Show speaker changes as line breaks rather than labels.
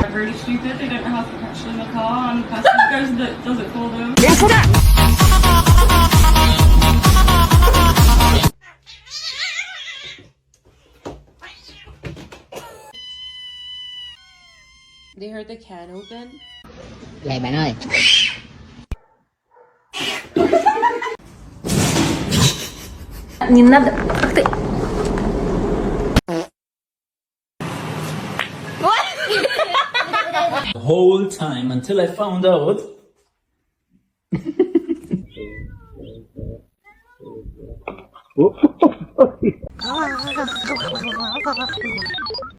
They're really stupid, they don't know how to petrol in the car, and the person who goes that does it for them.
They heard the can open.
Vậy bạn ơi.
Не надо. Ах ты.
The whole time until I found out.